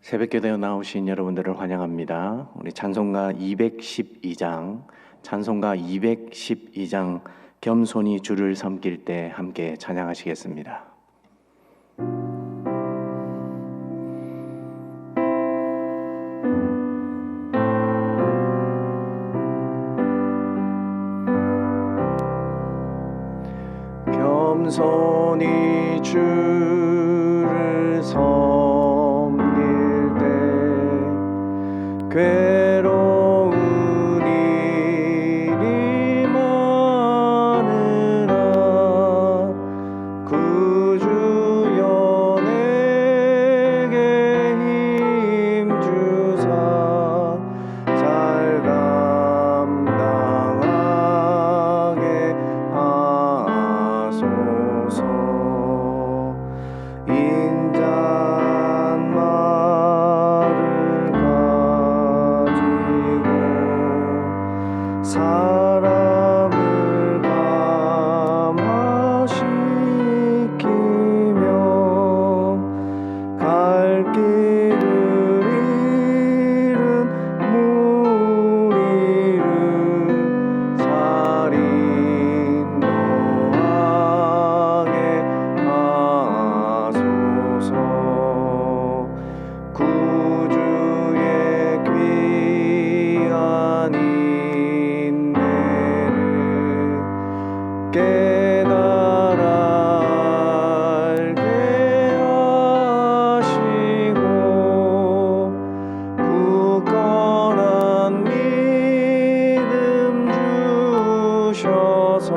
새벽기도에 나오신 여러분들을 환영합니다. 우리 찬송가 212장 겸손히 주를 섬길 때 함께 찬양하시겠습니다. 겸손히 주를 섬길 때 괴로운 일이 많으나 구주여 내게 힘주사 잘 감당하게 하소서. 인잣말을 가지고 사람을 감화시키며 갈 길을 잃은 무리를 살인 노하게 하소서. 구주의 귀한 인내를 깨달아 알게 하시고 굳건한 믿음 주셔서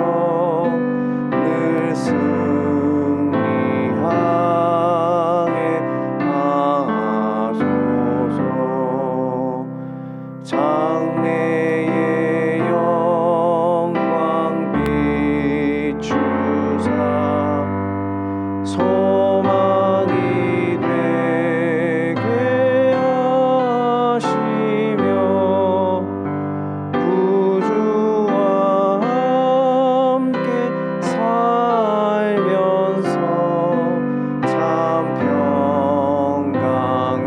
늘 승리하게 하소서. 장래의 영광 비추사 소망이 되게 하시며 구주와 함께 살면서 참 평강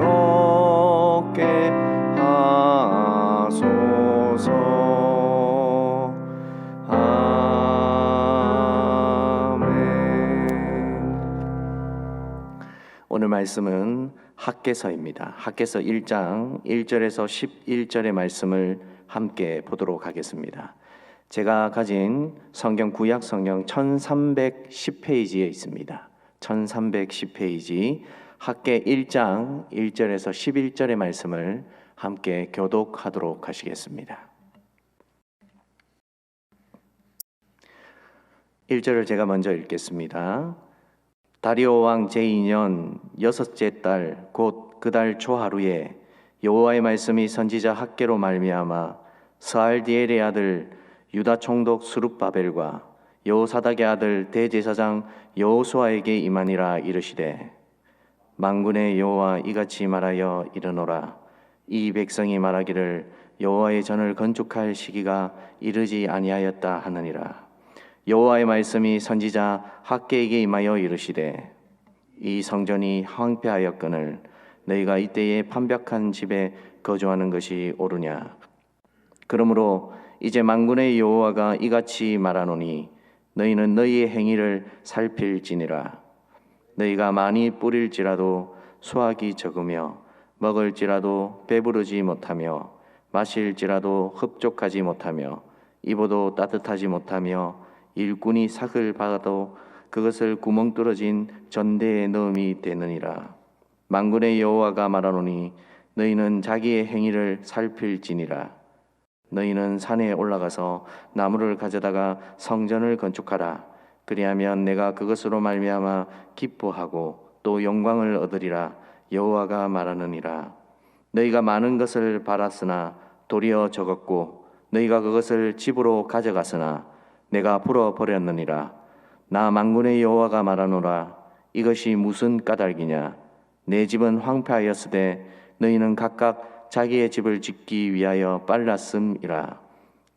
얻게 하소서. 아멘. 오늘 말씀은 학개서입니다. 학개서 1장 1절에서 11절의 말씀을 함께 보도록 하겠습니다. 제가 가진 성경 구약 성경 1310페이지에 있습니다. 1310페이지 학개 1장 1절에서 11절의 말씀을 함께 교독하도록 하시겠습니다. 1절을 제가 먼저 읽겠습니다. 다리오 왕 제2년 여섯째 달 곧 그 달 초하루에 여호와의 말씀이 선지자 학개로 말미암아 스알디엘의 아들 유다 총독 스룹바벨과 여호사닥의 아들 대제사장 여호수아에게 임하니라. 이르시되 만군의 여호와 이같이 말하여 이르노라. 이 백성이 말하기를 여호와의 전을 건축할 시기가 이르지 아니하였다 하느니라. 여호와의 말씀이 선지자 학개에게 임하여 이르시되 이 성전이 황폐하였거늘 너희가 이때에 판벽한 집에 거주하는 것이 옳으냐. 그러므로 이제 만군의 여호와가 이같이 말하노니 너희는 너희의 행위를 살필지니라. 너희가 많이 뿌릴지라도 수확이 적으며 먹을지라도 배부르지 못하며 마실지라도 흡족하지 못하며 입어도 따뜻하지 못하며 일꾼이 삭을 받아도 그것을 구멍 뚫어진 전대에 넣음이 되느니라. 만군의 여호와가 말하노니 너희는 자기의 행위를 살필지니라. 너희는 산에 올라가서 나무를 가져다가 성전을 건축하라. 그리하면 내가 그것으로 말미암아 기뻐하고 또 영광을 얻으리라. 여호와가 말하느니라. 너희가 많은 것을 바랐으나 도리어 적었고 너희가 그것을 집으로 가져갔으나 내가 풀어버렸느니라. 나 만군의 여호와가 말하노라. 이것이 무슨 까닭이냐. 내 집은 황폐하였으되 너희는 각각 자기의 집을 짓기 위하여 빨랐음이라.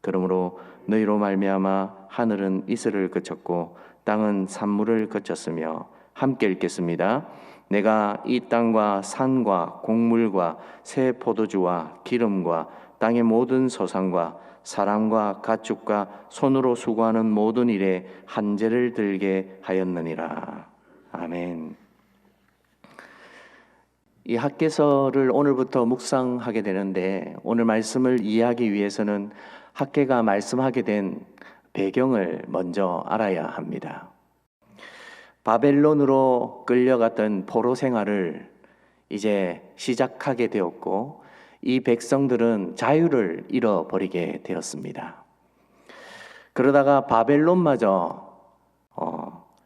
그러므로 너희로 말미암아 하늘은 이슬을 그쳤고 땅은 산물을 그쳤으며. 함께 읽겠습니다. 내가 이 땅과 산과 곡물과 새 포도주와 기름과 땅의 모든 소산과 사람과 가축과 손으로 수고하는 모든 일에 한제를 들게 하였느니라. 아멘. 이 학개서를 오늘부터 묵상하게 되는데, 오늘 말씀을 이해하기 위해서는 학개가 말씀하게 된 배경을 먼저 알아야 합니다. 바벨론으로 끌려갔던 포로 생활을 이제 시작하게 되었고, 이 백성들은 자유를 잃어버리게 되었습니다. 그러다가 바벨론마저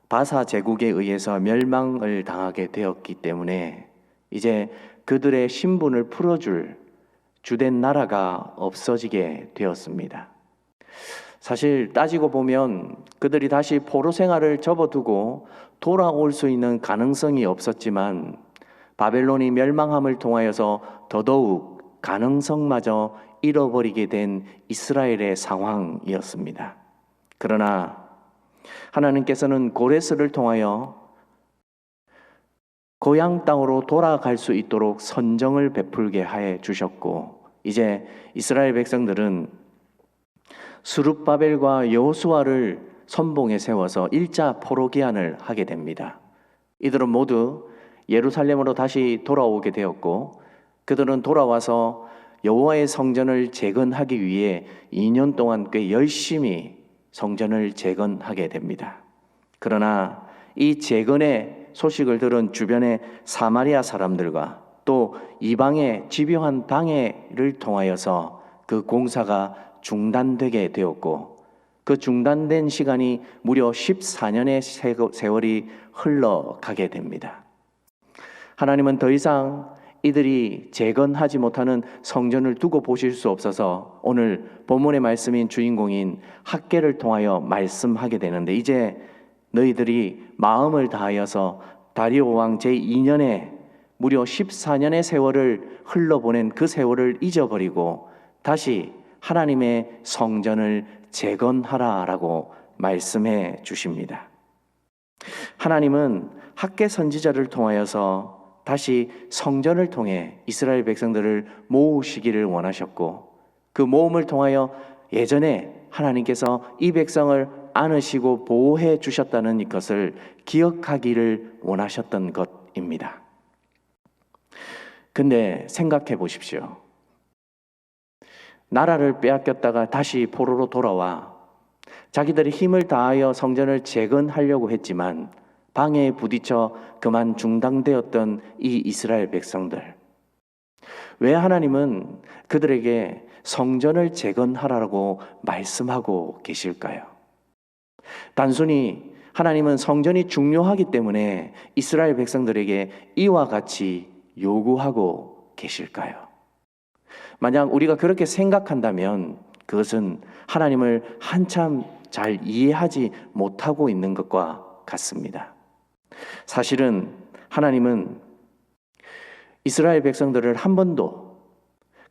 바사 제국에 의해서 멸망을 당하게 되었기 때문에 이제 그들의 신분을 풀어줄 주된 나라가 없어지게 되었습니다. 사실 따지고 보면 그들이 다시 포로 생활을 접어두고 돌아올 수 있는 가능성이 없었지만, 바벨론이 멸망함을 통하여서 더더욱 가능성마저 잃어버리게 된 이스라엘의 상황이었습니다. 그러나 하나님께서는 고레스를 통하여 고향 땅으로 돌아갈 수 있도록 선정을 베풀게 해 주셨고, 이제 이스라엘 백성들은 스룹바벨과 여호수아를 선봉에 세워서 1차 포로 기한을 하게 됩니다. 이들은 모두 예루살렘으로 다시 돌아오게 되었고, 그들은 돌아와서 여호와의 성전을 재건하기 위해 2년 동안 꽤 열심히 성전을 재건하게 됩니다. 그러나 이 재건의 소식을 들은 주변의 사마리아 사람들과 또 이방의 집요한 방해를 통하여서 그 공사가 중단되게 되었고, 그 중단된 시간이 무려 14년의 세월이 흘러가게 됩니다. 하나님은 더 이상 이들이 재건하지 못하는 성전을 두고 보실 수 없어서 오늘 본문의 말씀인 주인공인 학개를 통하여 말씀하게 되는데, 이제 너희들이 마음을 다하여서 다리오 왕 제2년에 무려 14년의 세월을 흘러보낸 그 세월을 잊어버리고 다시 하나님의 성전을 재건하라라고 말씀해 주십니다. 하나님은 학개 선지자를 통하여서 다시 성전을 통해 이스라엘 백성들을 모으시기를 원하셨고, 그 모음을 통하여 예전에 하나님께서 이 백성을 안으시고 보호해 주셨다는 것을 기억하기를 원하셨던 것입니다. 근데 생각해 보십시오. 나라를 빼앗겼다가 다시 포로로 돌아와 자기들이 힘을 다하여 성전을 재건하려고 했지만 방해에 부딪혀 그만 중단되었던 이 이스라엘 백성들, 왜 하나님은 그들에게 성전을 재건하라고 말씀하고 계실까요? 단순히 하나님은 성전이 중요하기 때문에 이스라엘 백성들에게 이와 같이 요구하고 계실까요? 만약 우리가 그렇게 생각한다면 그것은 하나님을 한참 잘 이해하지 못하고 있는 것과 같습니다. 사실은 하나님은 이스라엘 백성들을 한 번도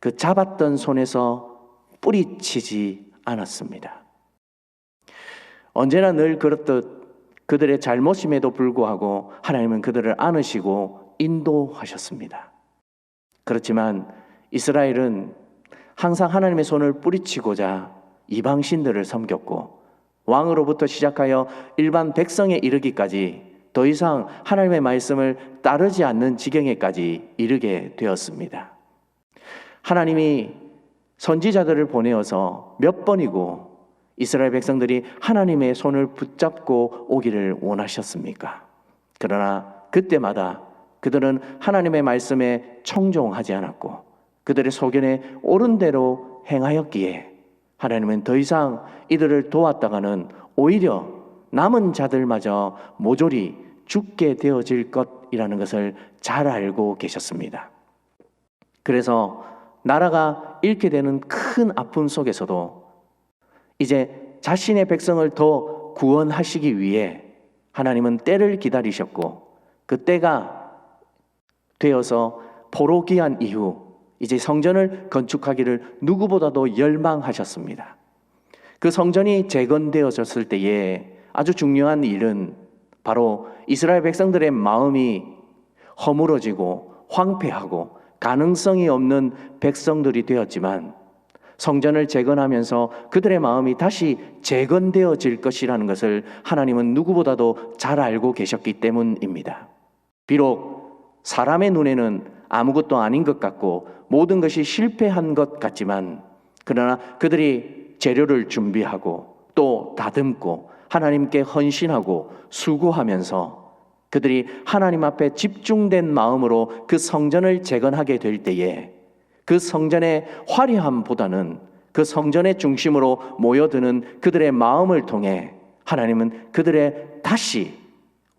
그 잡았던 손에서 뿌리치지 않았습니다. 언제나 늘 그렇듯 그들의 잘못임에도 불구하고 하나님은 그들을 안으시고 인도하셨습니다. 그렇지만 이스라엘은 항상 하나님의 손을 뿌리치고자 이방신들을 섬겼고, 왕으로부터 시작하여 일반 백성에 이르기까지 더 이상 하나님의 말씀을 따르지 않는 지경에까지 이르게 되었습니다. 하나님이 선지자들을 보내어서 몇 번이고 이스라엘 백성들이 하나님의 손을 붙잡고 오기를 원하셨습니까? 그러나 그때마다 그들은 하나님의 말씀에 청종하지 않았고 그들의 소견에 옳은 대로 행하였기에 하나님은 더 이상 이들을 도왔다가는 오히려 남은 자들마저 모조리 죽게 되어질 것이라는 것을 잘 알고 계셨습니다. 그래서 나라가 잃게 되는 큰 아픔 속에서도 이제 자신의 백성을 더 구원하시기 위해 하나님은 때를 기다리셨고, 그 때가 되어서 포로 기한 이후 이제 성전을 건축하기를 누구보다도 열망하셨습니다. 그 성전이 재건되어졌을 때에 아주 중요한 일은 바로 이스라엘 백성들의 마음이 허물어지고 황폐하고 가능성이 없는 백성들이 되었지만 성전을 재건하면서 그들의 마음이 다시 재건되어질 것이라는 것을 하나님은 누구보다도 잘 알고 계셨기 때문입니다. 비록 사람의 눈에는 아무것도 아닌 것 같고 모든 것이 실패한 것 같지만, 그러나 그들이 재료를 준비하고 또 다듬고 하나님께 헌신하고 수고하면서 그들이 하나님 앞에 집중된 마음으로 그 성전을 재건하게 될 때에 그 성전의 화려함보다는 그 성전의 중심으로 모여드는 그들의 마음을 통해 하나님은 그들의 다시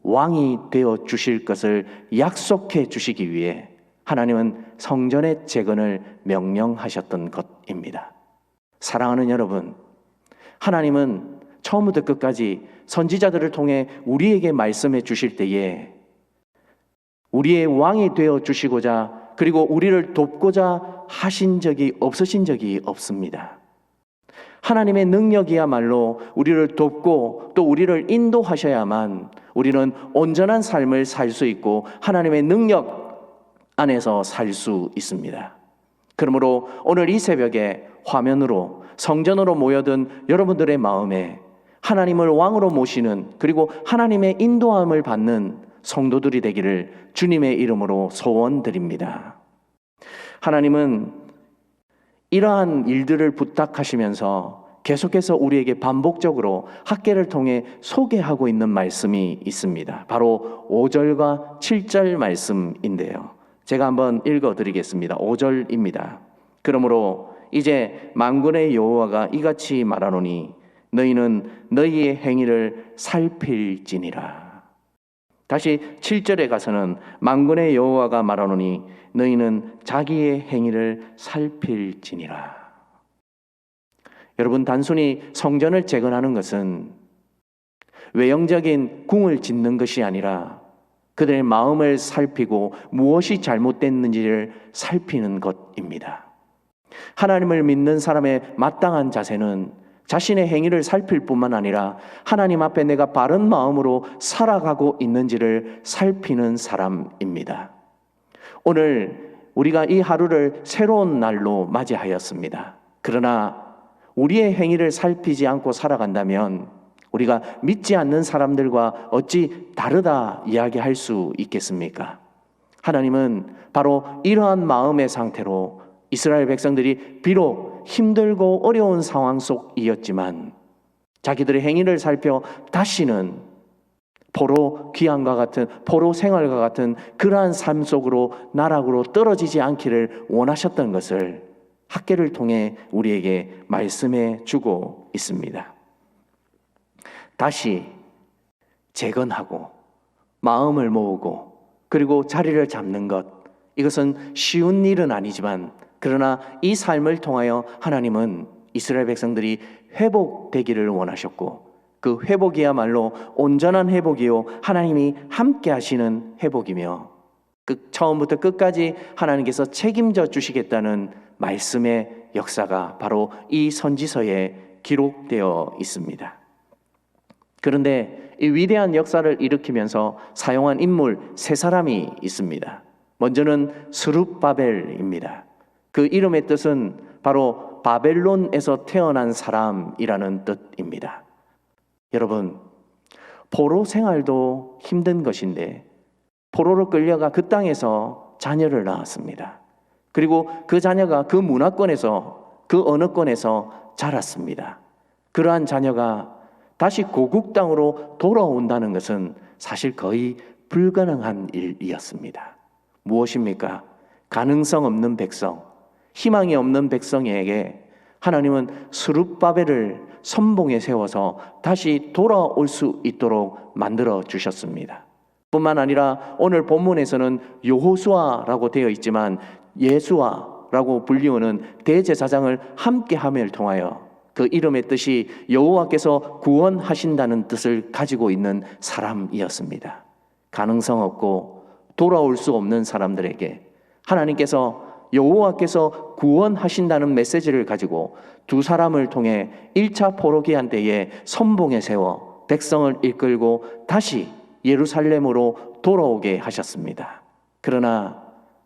왕이 되어 주실 것을 약속해 주시기 위해 하나님은 성전의 재건을 명령하셨던 것입니다. 사랑하는 여러분, 하나님은 처음부터 끝까지 선지자들을 통해 우리에게 말씀해 주실 때에 우리의 왕이 되어 주시고자 그리고 우리를 돕고자 하신 적이 없으신 적이 없습니다. 하나님의 능력이야말로 우리를 돕고 또 우리를 인도하셔야만 우리는 온전한 삶을 살 수 있고 하나님의 능력 안에서 살 수 있습니다. 그러므로 오늘 이 새벽에 화면으로 성전으로 모여든 여러분들의 마음에 하나님을 왕으로 모시는 그리고 하나님의 인도함을 받는 성도들이 되기를 주님의 이름으로 소원드립니다. 하나님은 이러한 일들을 부탁하시면서 계속해서 우리에게 반복적으로 학계를 통해 소개하고 있는 말씀이 있습니다. 바로 5절과 7절 말씀인데요. 제가 한번 읽어드리겠습니다. 5절입니다. 그러므로 이제 만군의 여호와가 이같이 말하노니 너희는 너희의 행위를 살필지니라. 다시 7절에 가서는 만군의 여호와가 말하노니 너희는 자기의 행위를 살필지니라. 여러분, 단순히 성전을 재건하는 것은 외형적인 궁을 짓는 것이 아니라 그들의 마음을 살피고 무엇이 잘못됐는지를 살피는 것입니다. 하나님을 믿는 사람의 마땅한 자세는 자신의 행위를 살필 뿐만 아니라 하나님 앞에 내가 바른 마음으로 살아가고 있는지를 살피는 사람입니다. 오늘 우리가 이 하루를 새로운 날로 맞이하였습니다. 그러나 우리의 행위를 살피지 않고 살아간다면 우리가 믿지 않는 사람들과 어찌 다르다 이야기할 수 있겠습니까? 하나님은 바로 이러한 마음의 상태로 이스라엘 백성들이 비록 힘들고 어려운 상황 속이었지만 자기들의 행위를 살펴 다시는 포로 귀환과 같은 포로 생활과 같은 그러한 삶 속으로 나락으로 떨어지지 않기를 원하셨던 것을 학계를 통해 우리에게 말씀해 주고 있습니다. 다시 재건하고 마음을 모으고 그리고 자리를 잡는 것, 이것은 쉬운 일은 아니지만 그러나 이 삶을 통하여 하나님은 이스라엘 백성들이 회복되기를 원하셨고 그 회복이야말로 온전한 회복이요 하나님이 함께 하시는 회복이며 처음부터 끝까지 하나님께서 책임져 주시겠다는 말씀의 역사가 바로 이 선지서에 기록되어 있습니다. 그런데 이 위대한 역사를 일으키면서 사용한 인물 세 사람이 있습니다. 먼저는 스룹바벨입니다. 그 이름의 뜻은 바로 바벨론에서 태어난 사람이라는 뜻입니다. 여러분, 포로 생활도 힘든 것인데 포로로 끌려가 그 땅에서 자녀를 낳았습니다. 그리고 그 자녀가 그 문화권에서 그 언어권에서 자랐습니다. 그러한 자녀가 다시 고국 땅으로 돌아온다는 것은 사실 거의 불가능한 일이었습니다. 무엇입니까? 가능성 없는 백성, 희망이 없는 백성에게 하나님은 스룹바벨을 선봉에 세워서 다시 돌아올 수 있도록 만들어 주셨습니다. 뿐만 아니라 오늘 본문에서는 여호수아라고 되어 있지만 예수아라고 불리우는 대제사장을 함께함을 통하여 그 이름의 뜻이 여호와께서 구원하신다는 뜻을 가지고 있는 사람이었습니다. 가능성 없고 돌아올 수 없는 사람들에게 하나님께서 여호와께서 구원하신다는 메시지를 가지고 두 사람을 통해 1차 포로기한 때에 선봉에 세워 백성을 이끌고 다시 예루살렘으로 돌아오게 하셨습니다. 그러나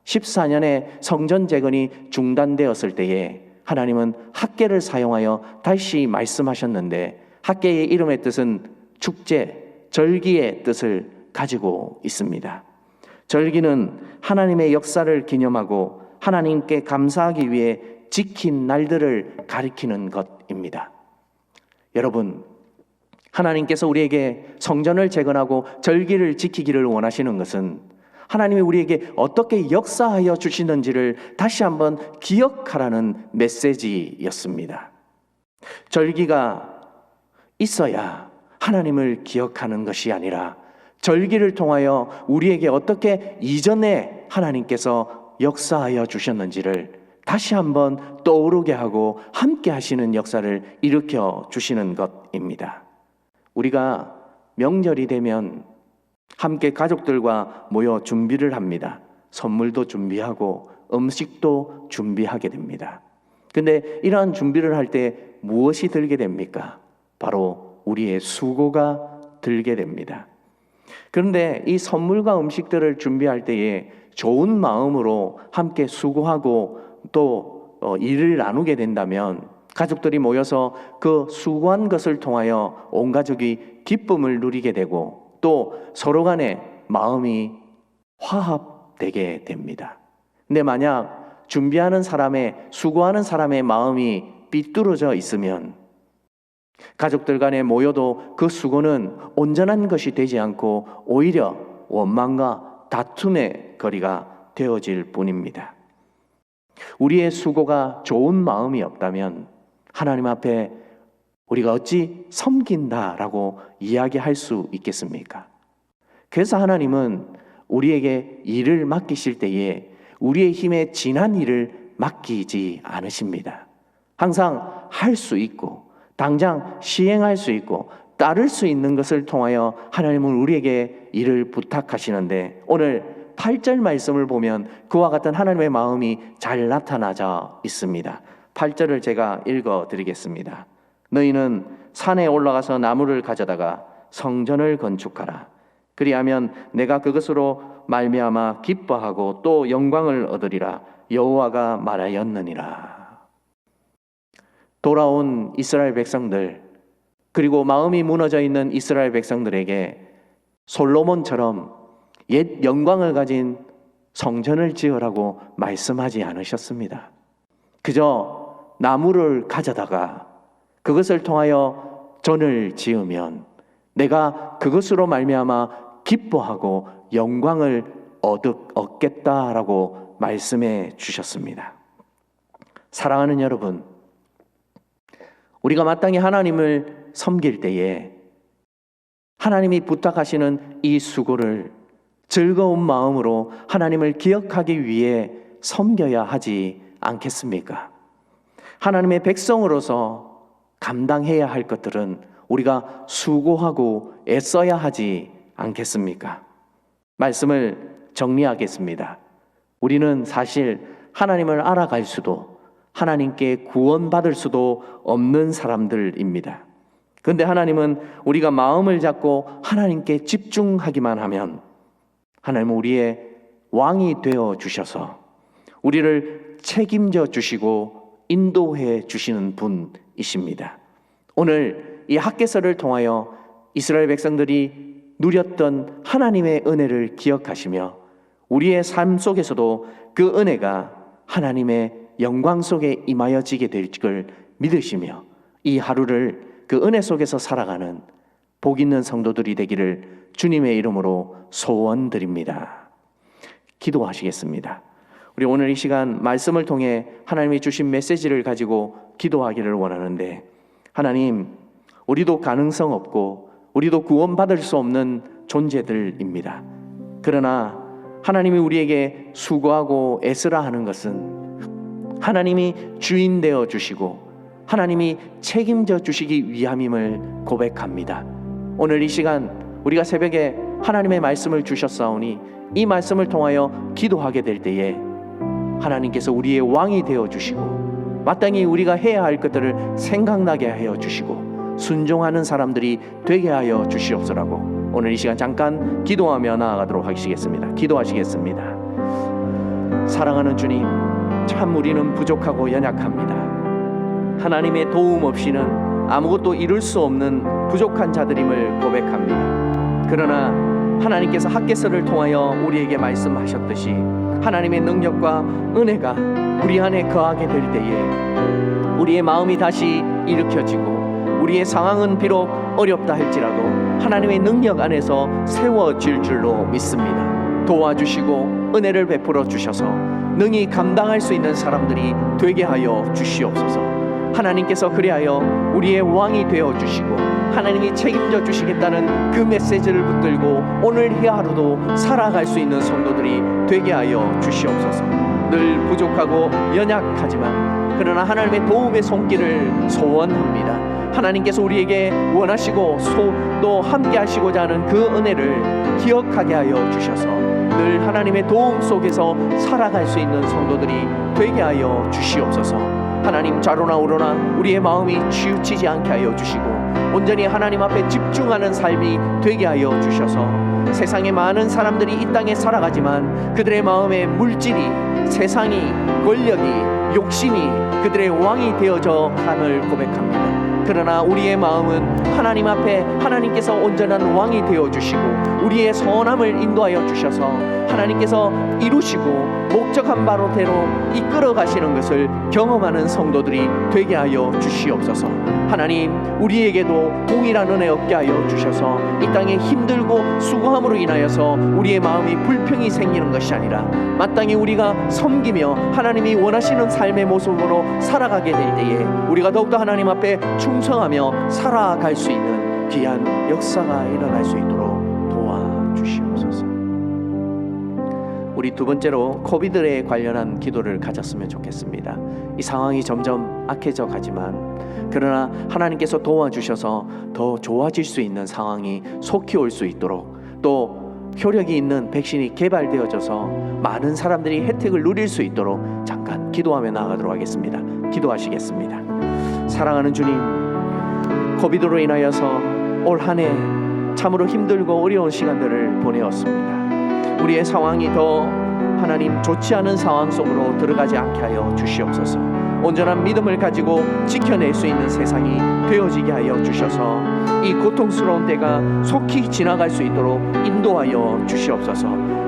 14년에 성전 재건이 중단되었을 때에 하나님은 학계를 사용하여 다시 말씀하셨는데, 학계의 이름의 뜻은 축제, 절기의 뜻을 가지고 있습니다. 절기는 하나님의 역사를 기념하고 하나님께 감사하기 위해 지킨 날들을 가리키는 것입니다. 여러분, 하나님께서 우리에게 성전을 재건하고 절기를 지키기를 원하시는 것은 하나님이 우리에게 어떻게 역사하여 주시는지를 다시 한번 기억하라는 메시지였습니다. 절기가 있어야 하나님을 기억하는 것이 아니라 절기를 통하여 우리에게 어떻게 이전에 하나님께서 역사하여 주셨는지를 다시 한번 떠오르게 하고 함께 하시는 역사를 일으켜 주시는 것입니다. 우리가 명절이 되면 함께 가족들과 모여 준비를 합니다. 선물도 준비하고 음식도 준비하게 됩니다. 근데 이러한 준비를 할 때 무엇이 들게 됩니까? 바로 우리의 수고가 들게 됩니다. 그런데 이 선물과 음식들을 준비할 때에 좋은 마음으로 함께 수고하고 또 일을 나누게 된다면 가족들이 모여서 그 수고한 것을 통하여 온 가족이 기쁨을 누리게 되고 또 서로 간에 마음이 화합되게 됩니다. 근데 만약 준비하는 사람의, 수고하는 사람의 마음이 삐뚤어져 있으면 가족들 간에 모여도 그 수고는 온전한 것이 되지 않고 오히려 원망과 다툼의 거리가 되어질 뿐입니다. 우리의 수고가 좋은 마음이 없다면 하나님 앞에 우리가 어찌 섬긴다라고 이야기할 수 있겠습니까? 그래서 하나님은 우리에게 일을 맡기실 때에 우리의 힘에 지난 일을 맡기지 않으십니다. 항상 할 수 있고 당장 시행할 수 있고 따를 수 있는 것을 통하여 하나님은 우리에게 일을 부탁하시는데, 오늘 8절 말씀을 보면 그와 같은 하나님의 마음이 잘 나타나져 있습니다. 8절을 제가 읽어드리겠습니다. 너희는 산에 올라가서 나무를 가져다가 성전을 건축하라. 그리하면 내가 그것으로 말미암아 기뻐하고 또 영광을 얻으리라. 여호와가 말하였느니라. 돌아온 이스라엘 백성들, 그리고 마음이 무너져 있는 이스라엘 백성들에게 솔로몬처럼 옛 영광을 가진 성전을 지으라고 말씀하지 않으셨습니다. 그저 나무를 가져다가 그것을 통하여 전을 지으면 내가 그것으로 말미암아 기뻐하고 영광을 얻겠다라고 말씀해 주셨습니다. 사랑하는 여러분, 우리가 마땅히 하나님을 섬길 때에 하나님이 부탁하시는 이 수고를 즐거운 마음으로 하나님을 기억하기 위해 섬겨야 하지 않겠습니까? 하나님의 백성으로서 감당해야 할 것들은 우리가 수고하고 애써야 하지 않겠습니까? 말씀을 정리하겠습니다. 우리는 사실 하나님을 알아갈 수도 하나님께 구원받을 수도 없는 사람들입니다. 그런데 하나님은 우리가 마음을 잡고 하나님께 집중하기만 하면 하나님은 우리의 왕이 되어 주셔서 우리를 책임져 주시고 인도해 주시는 분이십니다. 오늘 이 학개서를 통하여 이스라엘 백성들이 누렸던 하나님의 은혜를 기억하시며 우리의 삶 속에서도 그 은혜가 하나님의 영광 속에 임하여지게 될 걸 믿으시며 이 하루를 그 은혜 속에서 살아가는 복 있는 성도들이 되기를 주님의 이름으로 소원드립니다. 기도하시겠습니다. 우리 오늘 이 시간 말씀을 통해 하나님이 주신 메시지를 가지고 기도하기를 원하는데, 하나님, 우리도 가능성 없고 우리도 구원받을 수 없는 존재들입니다. 그러나 하나님이 우리에게 수고하고 애쓰라 하는 것은 하나님이 주인 되어 주시고 하나님이 책임져 주시기 위함임을 고백합니다. 오늘 이 시간 우리가 새벽에 하나님의 말씀을 주셨사오니 이 말씀을 통하여 기도하게 될 때에 하나님께서 우리의 왕이 되어 주시고 마땅히 우리가 해야 할 것들을 생각나게 하여 주시고 순종하는 사람들이 되게 하여 주시옵소라고 오늘 이 시간 잠깐 기도하며 나아가도록 하시겠습니다. 기도하시겠습니다. 사랑하는 주님, 참 우리는 부족하고 연약합니다. 하나님의 도움 없이는 아무것도 이룰 수 없는 부족한 자들임을 고백합니다. 그러나 하나님께서 학개서를 통하여 우리에게 말씀하셨듯이 하나님의 능력과 은혜가 우리 안에 거하게 될 때에 우리의 마음이 다시 일으켜지고 우리의 상황은 비록 어렵다 할지라도 하나님의 능력 안에서 세워질 줄로 믿습니다. 도와주시고 은혜를 베풀어 주셔서 능히 감당할 수 있는 사람들이 되게 하여 주시옵소서. 하나님께서 그리하여 우리의 왕이 되어 주시고 하나님이 책임져 주시겠다는 그 메시지를 붙들고 오늘 이 하루도 살아갈 수 있는 성도들이 되게 하여 주시옵소서. 늘 부족하고 연약하지만 그러나 하나님의 도움의 손길을 소원합니다. 하나님께서 우리에게 원하시고 또 함께 하시고자 하는 그 은혜를 기억하게 하여 주셔서 늘 하나님의 도움 속에서 살아갈 수 있는 성도들이 되게 하여 주시옵소서. 하나님, 좌로나 우로나 우리의 마음이 치우치지 않게 하여 주시고 온전히 하나님 앞에 집중하는 삶이 되게 하여 주셔서 세상에 많은 사람들이 이 땅에 살아가지만 그들의 마음에 물질이, 세상이, 권력이, 욕심이 그들의 왕이 되어져 함을 고백합니다. 그러나 우리의 마음은 하나님 앞에 하나님께서 온전한 왕이 되어주시고 우리의 선함을 인도하여 주셔서 하나님께서 이루시고 목적한 바로대로 이끌어 가시는 것을 경험하는 성도들이 되게 하여 주시옵소서. 하나님, 우리에게도 동일한 은혜 얻게 하여 주셔서 이 땅에 힘들고 수고함으로 인하여서 우리의 마음이 불평이 생기는 것이 아니라 마땅히 우리가 섬기며 하나님이 원하시는 삶의 모습으로 살아가게 될 때에 우리가 더욱더 하나님 앞에 충성하며 살아갈 수 있는 귀한 역사가 일어날 수 있도록 도와주시옵소서. 우리 두 번째로 코비드에 관련한 기도를 가졌으면 좋겠습니다. 이 상황이 점점 악해져 가지만 그러나 하나님께서 도와주셔서 더 좋아질 수 있는 상황이 속히 올 수 있도록 또 효력이 있는 백신이 개발되어져서 많은 사람들이 혜택을 누릴 수 있도록 잠깐 기도하며 나아가도록 하겠습니다. 기도하시겠습니다. 사랑하는 주님, 코비드로 인하여서 올 한 해 참으로 힘들고 어려운 시간들을 보내었습니다. 우리의 상황이 더 하나님 좋지 않은 상황 속으로 들어가지 않게 하여 주시옵소서. 온전한 믿음을 가지고 지켜낼 수 있는 세상이 되어지게 하여 주셔서 이 고통스러운 때가 속히 지나갈 수 있도록 인도하여 주시옵소서.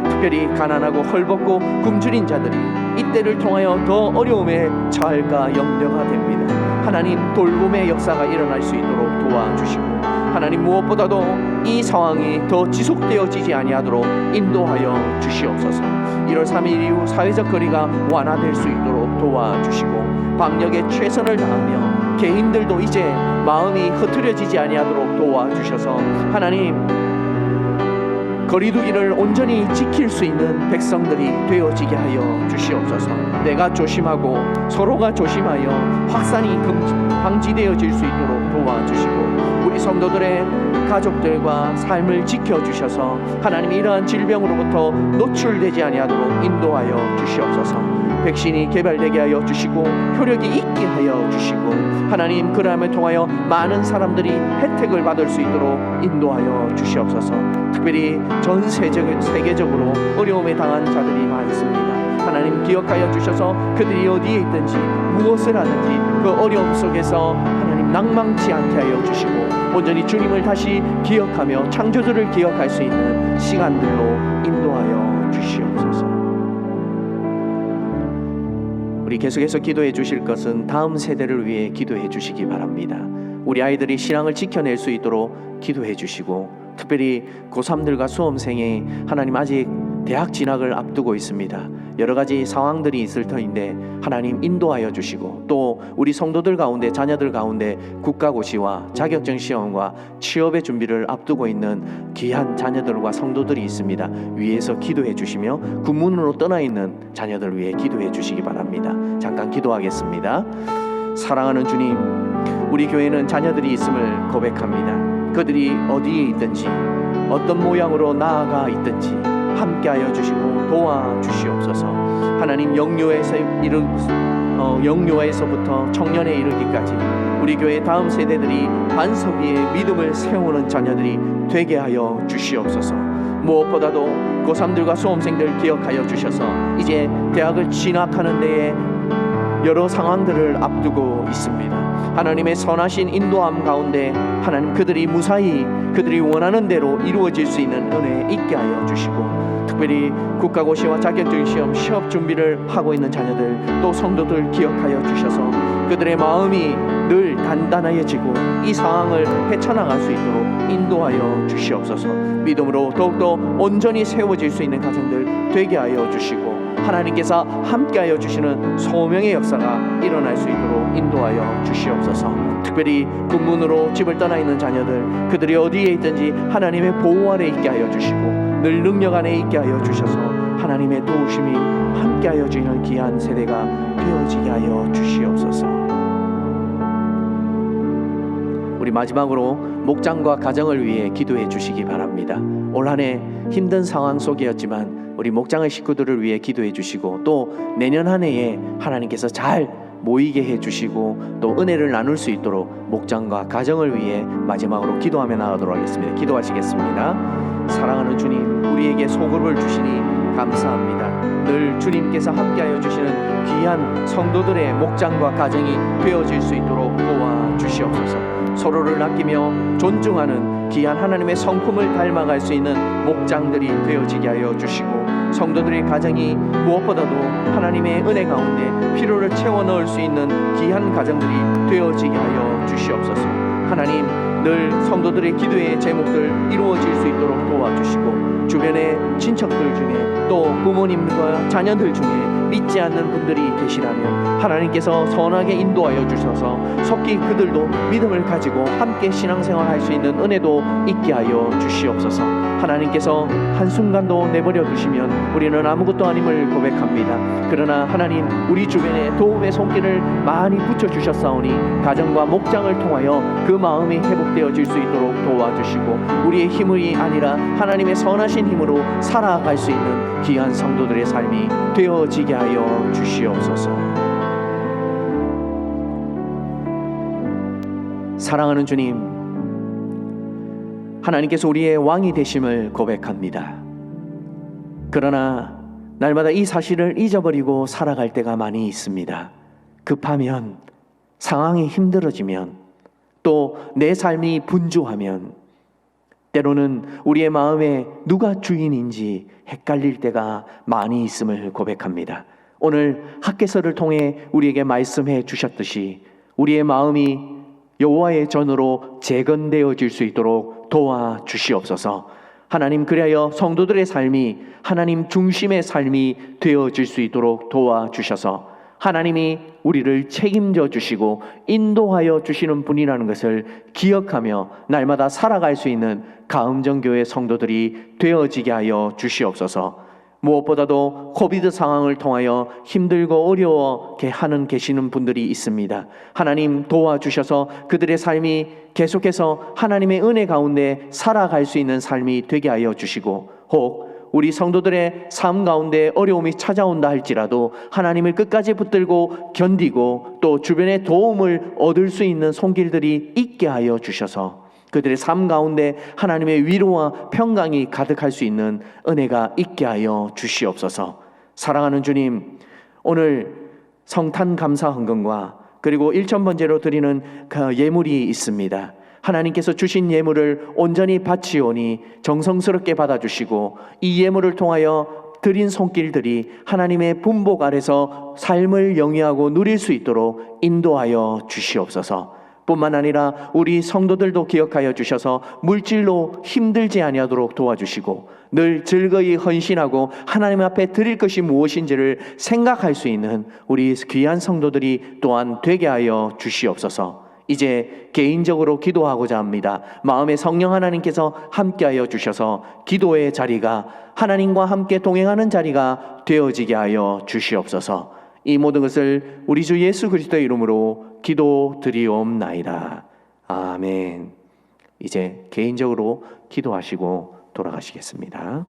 특별히 가난하고 헐벗고 굶주린 자들이 이때를 통하여 더 어려움에 처할까 염려가 됩니다. 하나님, 돌봄의 역사가 일어날 수 있도록 도와주시고 하나님, 무엇보다도 이 상황이 더 지속되어지지 아니하도록 인도하여 주시옵소서. 1월 3일 이후 사회적 거리가 완화될 수 있도록 도와주시고 방역에 최선을 다하며 개인들도 이제 마음이 흐트러지지 아니하도록 도와주셔서 하나님, 거리두기를 온전히 지킬 수 있는 백성들이 되어지게 하여 주시옵소서. 내가 조심하고 서로가 조심하여 확산이 방지되어질 수 있도록 도와주시고 우리 성도들의 가족들과 삶을 지켜주셔서 하나님, 이러한 질병으로부터 노출되지 아니하도록 인도하여 주시옵소서. 백신이 개발되게 하여 주시고 효력이 있게 하여 주시고 하나님, 그러함을 통하여 많은 사람들이 혜택을 받을 수 있도록 인도하여 주시옵소서. 특별히 전 세계적으로 어려움에 당한 자들이 많습니다. 하나님, 기억하여 주셔서 그들이 어디에 있든지 무엇을 하든지 그 어려움 속에서 하나님 낭망치 않게 하여 주시고 온전히 주님을 다시 기억하며 창조주를 기억할 수 있는 시간들로 인도하여 주시옵소서. 우리 계속해서 기도해 주실 것은 다음 세대를 위해 기도해 주시기 바랍니다. 우리 아이들이 신앙을 지켜낼 수 있도록 기도해 주시고 특별히 고3들과 수험생이 하나님 아직 대학 진학을 앞두고 있습니다. 여러 가지 상황들이 있을 터인데 하나님 인도하여 주시고 또 우리 성도들 가운데 자녀들 가운데 국가고시와 자격증 시험과 취업의 준비를 앞두고 있는 귀한 자녀들과 성도들이 있습니다. 위에서 기도해 주시며 군문으로 떠나 있는 자녀들 위해 기도해 주시기 바랍니다. 잠깐 기도하겠습니다. 사랑하는 주님, 우리 교회는 자녀들이 있음을 고백합니다. 그들이 어디에 있든지 어떤 모양으로 나아가 있든지 함께하여 주시고 도와주시옵소서. 하나님, 영유아에서부터 청년에 이르기까지 우리 교회 다음 세대들이 반석 위에 믿음을 세우는 자녀들이 되게 하여 주시옵소서. 무엇보다도 고3들과 수험생들 기억하여 주셔서 이제 대학을 진학하는 데에 여러 상황들을 앞두고 있습니다. 하나님의 선하신 인도함 가운데 하나님 그들이 무사히 그들이 원하는 대로 이루어질 수 있는 은혜 있게 하여 주시고, 특별히 국가고시와 자격증 시험 시험 준비를 하고 있는 자녀들 또 성도들 기억하여 주셔서 그들의 마음이 늘 단단해지고 이 상황을 헤쳐나갈 수 있도록 인도하여 주시옵소서. 믿음으로 더욱더 온전히 세워질 수 있는 가정들 되게 하여 주시고, 하나님께서 함께하여 주시는 소명의 역사가 일어날 수 있도록 인도하여 주시옵소서. 특별히 군문으로 집을 떠나 있는 자녀들 그들이 어디에 있든지 하나님의 보호 아래 있게 하여 주시고 늘 능력 안에 있게 하여 주셔서 하나님의 도우심이 함께하여 주시는 귀한 세대가 되어지게 하여 주시옵소서. 우리 마지막으로 목장과 가정을 위해 기도해 주시기 바랍니다. 올 한 해 힘든 상황 속이었지만 우리 목장의 식구들을 위해 기도해 주시고, 또 내년 한 해에 하나님께서 잘 모이게 해 주시고 또 은혜를 나눌 수 있도록 목장과 가정을 위해 마지막으로 기도하며 나가도록 하겠습니다. 기도하시겠습니다. 사랑하는 주님, 우리에게 소급을 주시니 감사합니다. 늘 주님께서 함께하여 주시는 귀한 성도들의 목장과 가정이 되어질 수 있도록 도와주시옵소서. 서로를 아끼며 존중하는 귀한 하나님의 성품을 닮아갈 수 있는 목장들이 되어지게 하여 주시고, 성도들의 가정이 무엇보다도 하나님의 은혜 가운데 필요를 채워 넣을 수 있는 귀한 가정들이 되어지게 하여 주시옵소서. 하나님, 늘 성도들의 기도의 제목들 이루어질 수 있도록 도와주시고, 주변의 친척들 중에 또 부모님과 자녀들 중에 믿지 않는 분들이 계시라면 하나님께서 선하게 인도하여 주셔서 속히 그들도 믿음을 가지고 함께 신앙생활 할 수 있는 은혜도 있게 하여 주시옵소서. 하나님께서 한순간도 내버려 두시면 우리는 아무것도 아님을 고백합니다. 그러나 하나님, 우리 주변에 도움의 손길을 많이 붙여주셨사오니 가정과 목장을 통하여 그 마음이 회복되어질 수 있도록 도와주시고, 우리의 힘이 아니라 하나님의 선하신 힘으로 살아갈 수 있는 귀한 성도들의 삶이 되어지게 하여 주시옵소서. 사랑하는 주님, 하나님께서 우리의 왕이 되심을 고백합니다. 그러나 날마다 이 사실을 잊어버리고 살아갈 때가 많이 있습니다. 급하면, 상황이 힘들어지면, 또 내 삶이 분주하면, 때로는 우리의 마음에 누가 주인인지 헷갈릴 때가 많이 있음을 고백합니다. 오늘 학개서를 통해 우리에게 말씀해 주셨듯이 우리의 마음이 여호와의 전으로 재건되어질 수 있도록 도와주시옵소서. 하나님, 그리하여 성도들의 삶이 하나님 중심의 삶이 되어질 수 있도록 도와주셔서 하나님이 우리를 책임져 주시고 인도하여 주시는 분이라는 것을 기억하며 날마다 살아갈 수 있는 가음정교회 성도들이 되어지게 하여 주시옵소서. 무엇보다도 코비드 상황을 통하여 힘들고 어려워게 하는 계시는 분들이 있습니다. 하나님, 도와주셔서 그들의 삶이 계속해서 하나님의 은혜 가운데 살아갈 수 있는 삶이 되게 하여 주시고, 혹 우리 성도들의 삶 가운데 어려움이 찾아온다 할지라도 하나님을 끝까지 붙들고 견디고 또 주변의 도움을 얻을 수 있는 손길들이 있게 하여 주셔서 그들의 삶 가운데 하나님의 위로와 평강이 가득할 수 있는 은혜가 있게 하여 주시옵소서. 사랑하는 주님, 오늘 성탄 감사 헌금과 그리고 1,000번제로 드리는 그 예물이 있습니다. 하나님께서 주신 예물을 온전히 바치오니 정성스럽게 받아주시고 이 예물을 통하여 드린 손길들이 하나님의 분복 아래서 삶을 영위하고 누릴 수 있도록 인도하여 주시옵소서. 뿐만 아니라 우리 성도들도 기억하여 주셔서 물질로 힘들지 아니하도록 도와주시고 늘 즐거이 헌신하고 하나님 앞에 드릴 것이 무엇인지를 생각할 수 있는 우리 귀한 성도들이 또한 되게 하여 주시옵소서. 이제 개인적으로 기도하고자 합니다. 마음에 성령 하나님께서 함께하여 주셔서 기도의 자리가 하나님과 함께 동행하는 자리가 되어지게 하여 주시옵소서. 이 모든 것을 우리 주 예수 그리스도의 이름으로 기도드리옵나이다. 아멘. 이제 개인적으로 기도하시고 돌아가시겠습니다.